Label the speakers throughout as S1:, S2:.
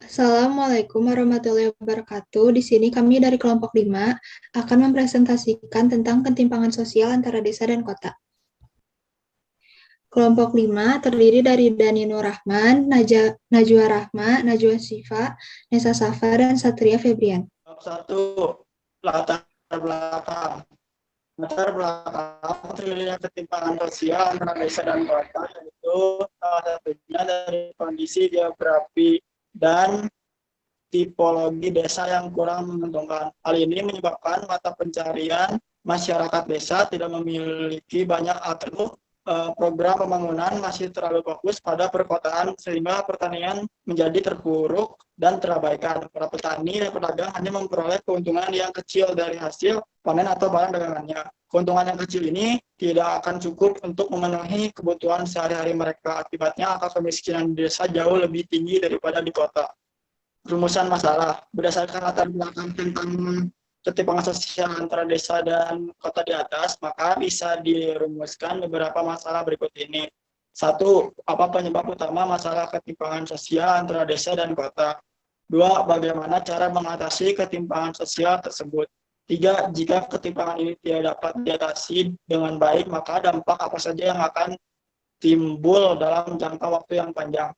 S1: Assalamualaikum warahmatullahi wabarakatuh. Di sini kami dari kelompok 5 akan mempresentasikan tentang ketimpangan sosial antara desa dan kota. Kelompok 5 terdiri dari Dani Nur Rahman, Najwa Rahma, Najwa Syifa, Nesa Safa, dan Satria Febrian.
S2: Satu, latar belakang. Latar belakang terjadinya ketimpangan sosial antara desa dan kota yaitu salah satunya dari kondisi geografi dan tipologi desa yang kurang menguntungkan. Hal ini menyebabkan mata pencarian masyarakat desa tidak memiliki banyak alternatif. Program pembangunan masih terlalu fokus pada perkotaan sehingga pertanian menjadi terpuruk dan terabaikan. Para petani dan pedagang hanya memperoleh keuntungan yang kecil dari hasil panen atau barang dagangannya. Keuntungan yang kecil ini tidak akan cukup untuk memenuhi kebutuhan sehari-hari mereka. Akibatnya angka kemiskinan di desa jauh lebih tinggi daripada di kota. Rumusan masalah berdasarkan latar belakang tentang ketimpangan sosial antara desa dan kota di atas, maka bisa dirumuskan beberapa masalah berikut ini. Satu, apa penyebab utama masalah ketimpangan sosial antara desa dan kota? Dua, bagaimana cara mengatasi ketimpangan sosial tersebut? Tiga, jika ketimpangan ini tidak dapat diatasi dengan baik, maka dampak apa saja yang akan timbul dalam jangka waktu yang panjang?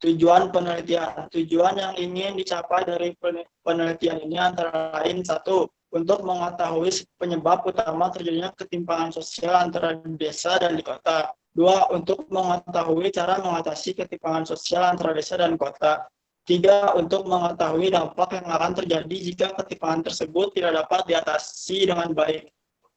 S2: Tujuan penelitian. Tujuan yang ingin dicapai dari penelitian ini antara lain satu, untuk mengetahui penyebab utama terjadinya ketimpangan sosial antara desa dan di kota. Dua, untuk mengetahui cara mengatasi ketimpangan sosial antara desa dan kota. Tiga, untuk mengetahui dampak yang akan terjadi jika ketimpangan tersebut tidak dapat diatasi dengan baik.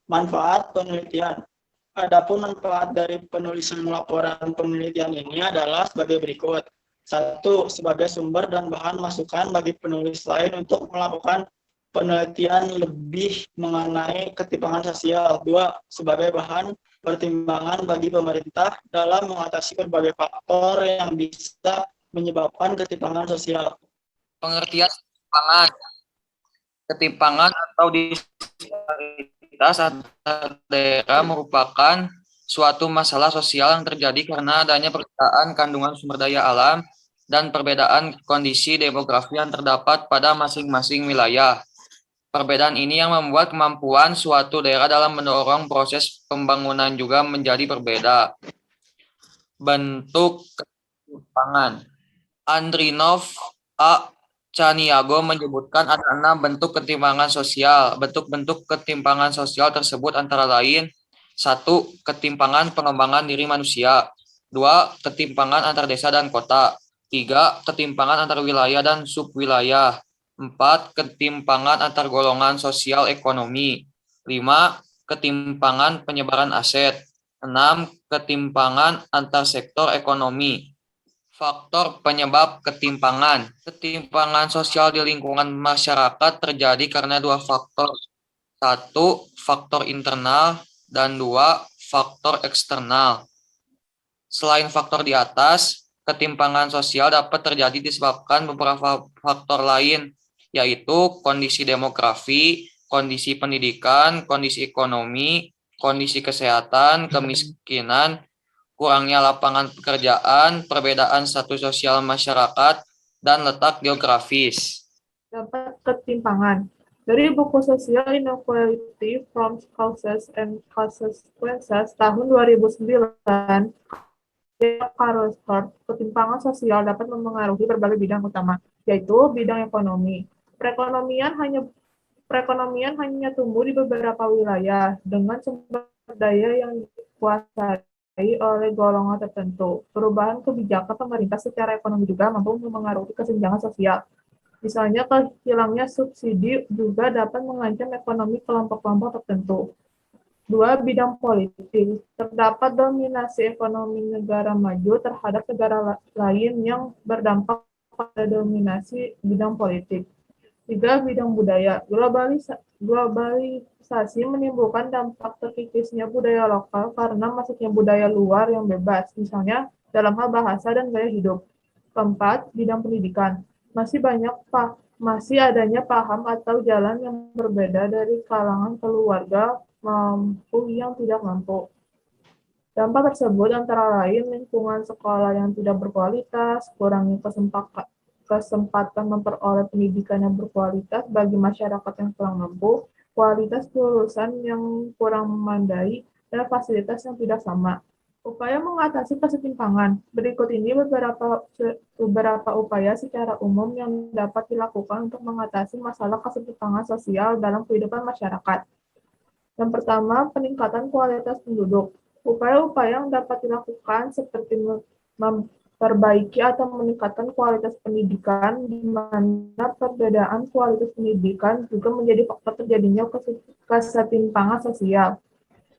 S2: Manfaat penelitian. Adapun manfaat dari penulisan laporan penelitian ini adalah sebagai berikut. Satu, sebagai sumber dan bahan masukan bagi penulis lain untuk melakukan penelitian lebih mengenai ketimpangan sosial. Dua, sebagai bahan pertimbangan bagi pemerintah dalam mengatasi berbagai faktor yang bisa menyebabkan ketimpangan sosial.
S3: Pengertian ketimpangan. Ketimpangan atau disparitas antar daerah merupakan suatu masalah sosial yang terjadi karena adanya perbedaan kandungan sumber daya alam dan perbedaan kondisi demografi yang terdapat pada masing-masing wilayah. Perbedaan ini yang membuat kemampuan suatu daerah dalam mendorong proses pembangunan juga menjadi berbeda. Bentuk ketimpangan. Andrinov A. Caniago menyebutkan ada 6 bentuk ketimpangan sosial. Bentuk-bentuk ketimpangan sosial tersebut antara lain: 1. Ketimpangan pengembangan diri manusia. 2. Ketimpangan antar desa dan kota. 3. Ketimpangan antar wilayah dan subwilayah. 4. Ketimpangan antar golongan sosial ekonomi. 5. Ketimpangan penyebaran aset. 6. Ketimpangan antar sektor ekonomi. Faktor penyebab ketimpangan. Ketimpangan sosial di lingkungan masyarakat terjadi karena 2 faktor. 1. Faktor internal dan 2. Faktor eksternal. Selain faktor di atas, ketimpangan sosial dapat terjadi disebabkan beberapa faktor lain, yaitu kondisi demografi, kondisi pendidikan, kondisi ekonomi, kondisi kesehatan, kemiskinan, kurangnya lapangan pekerjaan, perbedaan status sosial masyarakat, dan letak geografis.
S4: Dampak ketimpangan. Dari buku Social Inequality from Causes and Consequences tahun 2009, Carol Thorpe, ketimpangan sosial dapat memengaruhi berbagai bidang utama, yaitu bidang ekonomi. Perekonomian hanya tumbuh di beberapa wilayah dengan sumber daya yang dikuasai oleh golongan tertentu. Perubahan kebijakan pemerintah secara ekonomi juga mampu memengaruhi kesenjangan sosial. Misalnya, hilangnya subsidi juga dapat mengancam ekonomi kelompok-kelompok tertentu. 2. Bidang politik. Terdapat dominasi ekonomi negara maju terhadap negara lain yang berdampak pada dominasi bidang politik. 3. Bidang budaya. Globalisasi menimbulkan dampak terkikisnya budaya lokal karena masuknya budaya luar yang bebas, misalnya dalam hal bahasa dan gaya hidup. 4. Bidang pendidikan. Masih adanya paham atau jalan yang berbeda dari kalangan keluarga mampu yang tidak mampu. Dampak tersebut antara lain lingkungan sekolah yang tidak berkualitas, kurangnya kesempatan memperoleh pendidikan yang berkualitas bagi masyarakat yang kurang mampu, kualitas kelulusan yang kurang memadai, dan fasilitas yang tidak sama. Upaya mengatasi kesetimpangan. Berikut ini beberapa upaya secara umum yang dapat dilakukan untuk mengatasi masalah kesetimpangan sosial dalam kehidupan masyarakat. Yang pertama, peningkatan kualitas penduduk. Upaya-upaya yang dapat dilakukan seperti memperbaiki atau meningkatkan kualitas pendidikan, di mana perbedaan kualitas pendidikan juga menjadi faktor terjadinya kesetimpangan sosial.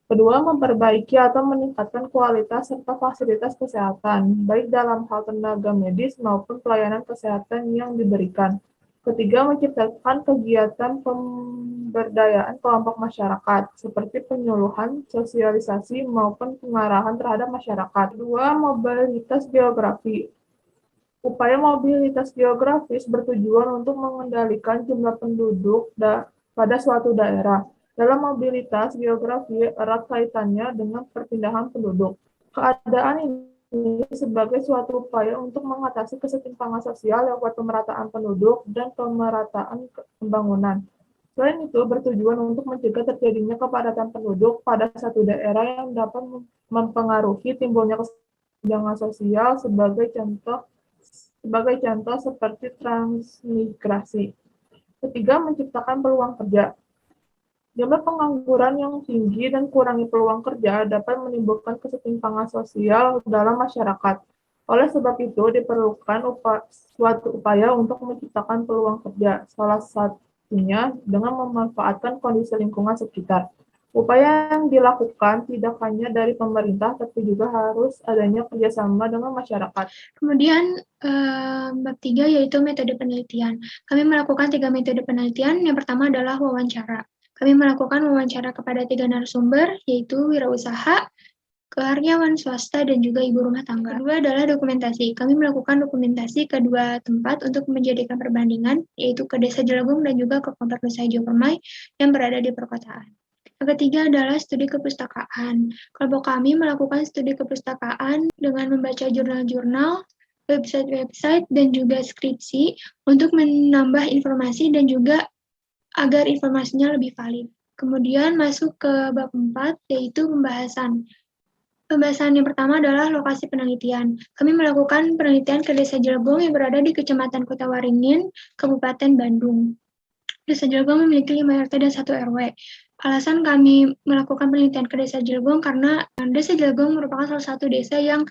S4: Kedua, memperbaiki atau meningkatkan kualitas serta fasilitas kesehatan, baik dalam hal tenaga medis maupun pelayanan kesehatan yang diberikan. Ketiga, menciptakan kegiatan pemberdayaan kelompok masyarakat, seperti penyuluhan, sosialisasi, maupun pengarahan terhadap masyarakat. Kedua, mobilitas geografi. Upaya mobilitas geografis bertujuan untuk mengendalikan jumlah penduduk pada suatu daerah. Dalam mobilitas geografi, erat kaitannya dengan perpindahan penduduk. Keadaan ini sebagai suatu upaya untuk mengatasi kesetimpangan sosial lewat pemerataan penduduk dan pemerataan pembangunan. Selain itu, bertujuan untuk mencegah terjadinya kepadatan penduduk pada satu daerah yang dapat mempengaruhi timbulnya kesenjangan sosial sebagai contoh seperti transmigrasi. Ketiga, menciptakan peluang kerja. Jumlah pengangguran yang tinggi dan kurangnya peluang kerja dapat menimbulkan kesetimpangan sosial dalam masyarakat. Oleh sebab itu, diperlukan suatu upaya untuk menciptakan peluang kerja, salah satunya dengan memanfaatkan kondisi lingkungan sekitar. Upaya yang dilakukan tidak hanya dari pemerintah, tapi juga harus adanya kerjasama dengan masyarakat.
S5: Kemudian, bab 3 yaitu metode penelitian. Kami melakukan 3 metode penelitian. Yang pertama adalah wawancara. Kami melakukan wawancara kepada 3 narasumber, yaitu wirausaha, karyawan swasta, dan juga ibu rumah tangga. Kedua adalah dokumentasi. Kami melakukan dokumentasi ke 2 tempat untuk menjadikan perbandingan, yaitu ke Desa Jelagung dan juga ke Komplek Nusa Hijau Permai yang berada di perkotaan. Yang ketiga adalah studi kepustakaan. Kelompok kami melakukan studi kepustakaan dengan membaca jurnal-jurnal, website-website, dan juga skripsi untuk menambah informasi dan juga agar informasinya lebih valid. Kemudian masuk ke bab 4, yaitu pembahasan. Pembahasan yang pertama adalah lokasi penelitian. Kami melakukan penelitian ke Desa Jelebong yang berada di Kecamatan Kota Waringin, Kabupaten Bandung. Desa Jelebong memiliki 5 RT dan 1 RW. Alasan kami melakukan penelitian ke Desa Jelebong karena Desa Jelebong merupakan salah satu desa yang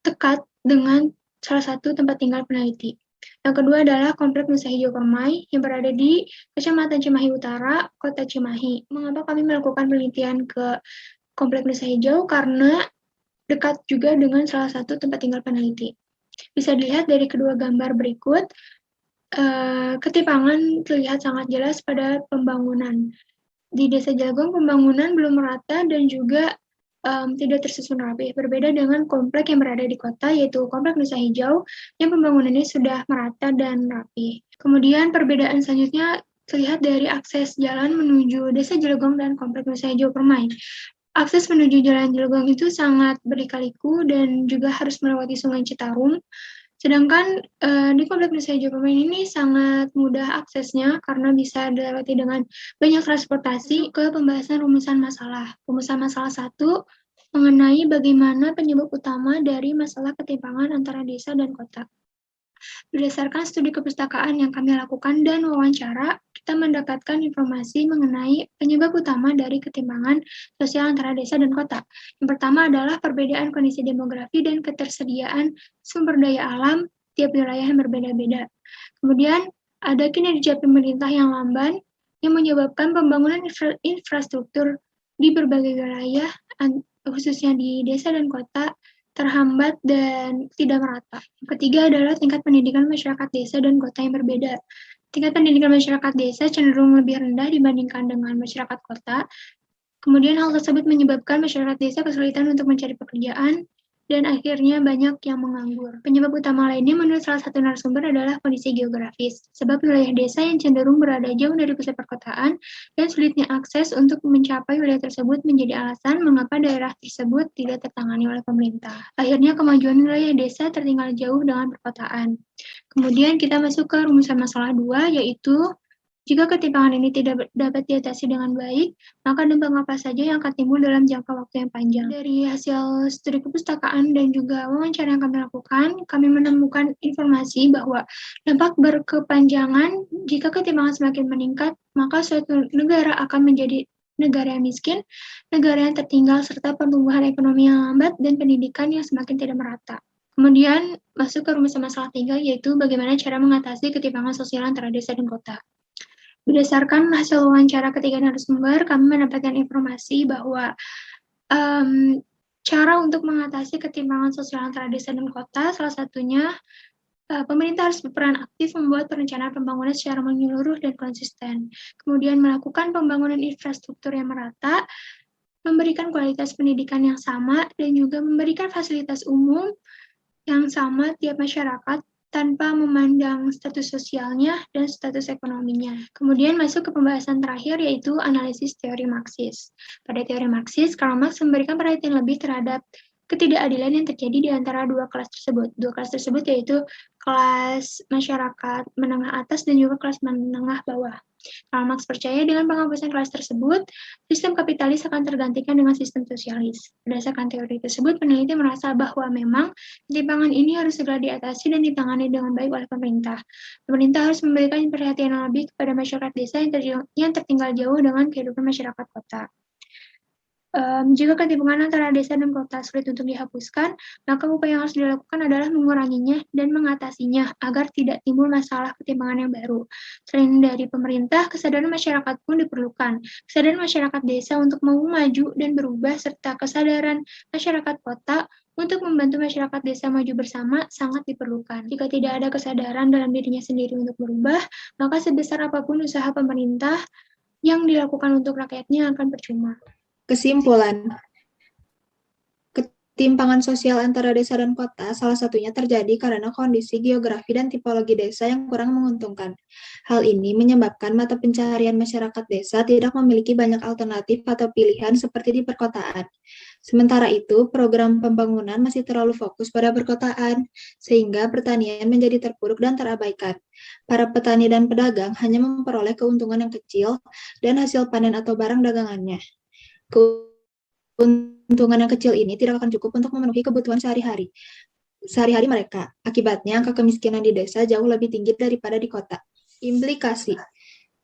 S5: dekat dengan salah satu tempat tinggal peneliti. Yang kedua adalah Komplek Nusa Hijau Permai yang berada di Kecamatan Cimahi Utara, Kota Cimahi. Mengapa kami melakukan penelitian ke Komplek Nusa Hijau? Karena dekat juga dengan salah satu tempat tinggal peneliti. Bisa dilihat dari kedua gambar berikut, ketimpangan terlihat sangat jelas pada pembangunan. Di Desa Jagong, pembangunan belum merata dan juga tidak tersusun rapi. Berbeda dengan komplek yang berada di kota, yaitu Komplek Nusa Hijau, yang pembangunannya sudah merata dan rapi. Kemudian perbedaan selanjutnya terlihat dari akses jalan menuju Desa Jelagong dan Komplek Nusa Hijau Permai. Akses menuju Jalan Jelagong itu sangat berliku-liku dan juga harus melewati Sungai Citarum. Sedangkan di Komplek Nusa Hijau Permai ini sangat mudah aksesnya karena bisa dilewati dengan banyak transportasi. Ke pembahasan rumusan masalah. Rumusan masalah 1 mengenai bagaimana penyebab utama dari masalah ketimpangan antara desa dan kota. Berdasarkan studi kepustakaan yang kami lakukan dan wawancara, kita mendapatkan informasi mengenai penyebab utama dari ketimpangan sosial antara desa dan kota. Yang pertama adalah perbedaan kondisi demografi dan ketersediaan sumber daya alam tiap wilayah yang berbeda-beda. Kemudian, ada kinerja pemerintah yang lamban yang menyebabkan pembangunan infrastruktur di berbagai wilayah, khususnya di desa dan kota, terhambat dan tidak merata. Yang ketiga adalah tingkat pendidikan masyarakat desa dan kota yang berbeda. Tingkat pendidikan masyarakat desa cenderung lebih rendah dibandingkan dengan masyarakat kota. Kemudian hal tersebut menyebabkan masyarakat desa kesulitan untuk mencari pekerjaan dan akhirnya banyak yang menganggur. Penyebab utama lainnya menurut salah satu narasumber adalah kondisi geografis. Sebab wilayah desa yang cenderung berada jauh dari pusat perkotaan dan sulitnya akses untuk mencapai wilayah tersebut menjadi alasan mengapa daerah tersebut tidak tertangani oleh pemerintah. Akhirnya kemajuan wilayah desa tertinggal jauh dengan perkotaan. Kemudian kita masuk ke rumusan masalah 2, yaitu jika ketimpangan ini tidak dapat diatasi dengan baik, maka dampak apa saja yang akan timbul dalam jangka waktu yang panjang. Dari hasil studi kepustakaan dan juga wawancara yang kami lakukan, kami menemukan informasi bahwa dampak berkepanjangan jika ketimpangan semakin meningkat, maka suatu negara akan menjadi negara yang miskin, negara yang tertinggal, serta pertumbuhan ekonomi yang lambat dan pendidikan yang semakin tidak merata. Kemudian masuk ke rumusan masalah 3, yaitu bagaimana cara mengatasi ketimpangan sosial antara desa dan kota. Berdasarkan hasil wawancara ketiga narasumber, kami mendapatkan informasi bahwa cara untuk mengatasi ketimpangan sosial antara desa dan kota, salah satunya pemerintah harus berperan aktif membuat perencanaan pembangunan secara menyeluruh dan konsisten. Kemudian melakukan pembangunan infrastruktur yang merata, memberikan kualitas pendidikan yang sama, dan juga memberikan fasilitas umum yang sama tiap masyarakat tanpa memandang status sosialnya dan status ekonominya. Kemudian masuk ke pembahasan terakhir, yaitu analisis teori Marxis. Pada teori Marxis, Karl Marx memberikan perhatian lebih terhadap ketidakadilan yang terjadi di antara dua kelas tersebut. Dua kelas tersebut yaitu kelas masyarakat menengah atas dan juga kelas menengah bawah. Karl Marx percaya dengan penghapusan kelas tersebut, sistem kapitalis akan tergantikan dengan sistem sosialis. Berdasarkan teori tersebut, peneliti merasa bahwa memang ketimpangan ini harus segera diatasi dan ditangani dengan baik oleh pemerintah. Pemerintah harus memberikan perhatian yang lebih kepada masyarakat desa yang tertinggal jauh dengan kehidupan masyarakat kota. Jika ketimpangan antara desa dan kota sulit untuk dihapuskan, maka upaya yang harus dilakukan adalah menguranginya dan mengatasinya agar tidak timbul masalah ketimpangan yang baru. Selain dari pemerintah, kesadaran masyarakat pun diperlukan. Kesadaran masyarakat desa untuk mau maju dan berubah, serta kesadaran masyarakat kota untuk membantu masyarakat desa maju bersama sangat diperlukan. Jika tidak ada kesadaran dalam dirinya sendiri untuk berubah, maka sebesar apapun usaha pemerintah yang dilakukan untuk rakyatnya akan percuma.
S1: Kesimpulan, ketimpangan sosial antara desa dan kota salah satunya terjadi karena kondisi geografi dan tipologi desa yang kurang menguntungkan. Hal ini menyebabkan mata pencaharian masyarakat desa tidak memiliki banyak alternatif atau pilihan seperti di perkotaan. Sementara itu, program pembangunan masih terlalu fokus pada perkotaan, sehingga pertanian menjadi terpuruk dan terabaikan. Para petani dan pedagang hanya memperoleh keuntungan yang kecil dan hasil panen atau barang dagangannya. Keuntungan yang kecil ini tidak akan cukup untuk memenuhi kebutuhan sehari-hari mereka. Akibatnya, angka kemiskinan di desa jauh lebih tinggi daripada di kota.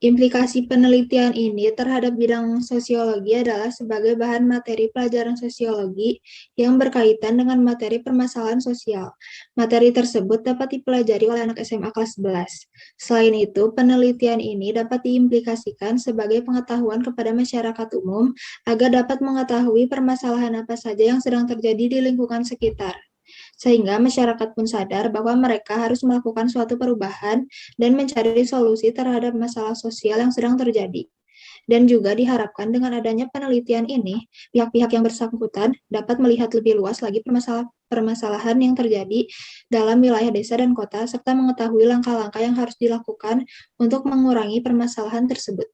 S1: Implikasi penelitian ini terhadap bidang sosiologi adalah sebagai bahan materi pelajaran sosiologi yang berkaitan dengan materi permasalahan sosial. Materi tersebut dapat dipelajari oleh anak SMA kelas 11. Selain itu, penelitian ini dapat diimplikasikan sebagai pengetahuan kepada masyarakat umum agar dapat mengetahui permasalahan apa saja yang sedang terjadi di lingkungan sekitar. Sehingga masyarakat pun sadar bahwa mereka harus melakukan suatu perubahan dan mencari solusi terhadap masalah sosial yang sedang terjadi. Dan juga diharapkan dengan adanya penelitian ini, pihak-pihak yang bersangkutan dapat melihat lebih luas lagi permasalahan yang terjadi dalam wilayah desa dan kota, serta mengetahui langkah-langkah yang harus dilakukan untuk mengurangi permasalahan tersebut.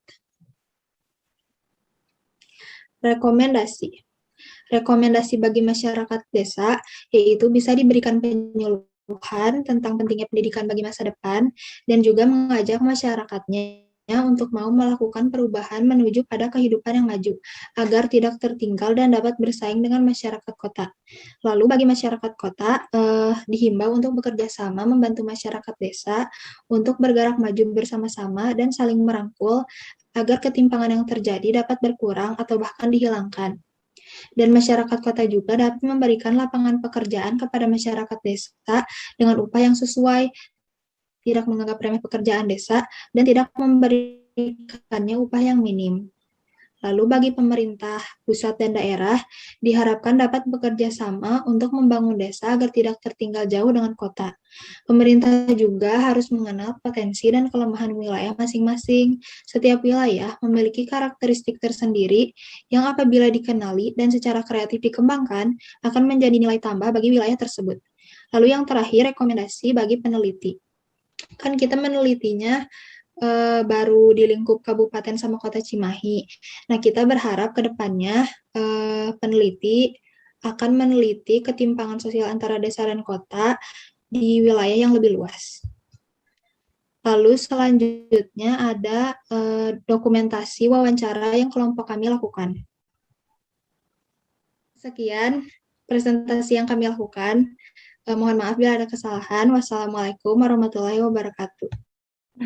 S1: Rekomendasi bagi masyarakat desa, yaitu bisa diberikan penyuluhan tentang pentingnya pendidikan bagi masa depan, dan juga mengajak masyarakatnya untuk mau melakukan perubahan menuju pada kehidupan yang maju, agar tidak tertinggal dan dapat bersaing dengan masyarakat kota. Lalu bagi masyarakat kota, dihimbau untuk bekerja sama membantu masyarakat desa untuk bergerak maju bersama-sama dan saling merangkul, agar ketimpangan yang terjadi dapat berkurang atau bahkan dihilangkan. Dan masyarakat kota juga dapat memberikan lapangan pekerjaan kepada masyarakat desa dengan upah yang sesuai, tidak menganggap remeh pekerjaan desa, dan tidak memberikannya upah yang minim. Lalu bagi pemerintah pusat dan daerah, diharapkan dapat bekerja sama untuk membangun desa agar tidak tertinggal jauh dengan kota. Pemerintah juga harus mengenal potensi dan kelemahan wilayah masing-masing. Setiap wilayah memiliki karakteristik tersendiri yang apabila dikenali dan secara kreatif dikembangkan, akan menjadi nilai tambah bagi wilayah tersebut. Lalu yang terakhir, rekomendasi bagi peneliti. Kan kita menelitinya baru di lingkup kabupaten sama kota Cimahi. Nah, kita berharap ke depannya peneliti akan meneliti ketimpangan sosial antara desa dan kota di wilayah yang lebih luas. Lalu selanjutnya ada dokumentasi wawancara yang kelompok kami lakukan. Sekian presentasi yang kami lakukan. Mohon maaf bila ada kesalahan. Wassalamualaikum warahmatullahi wabarakatuh.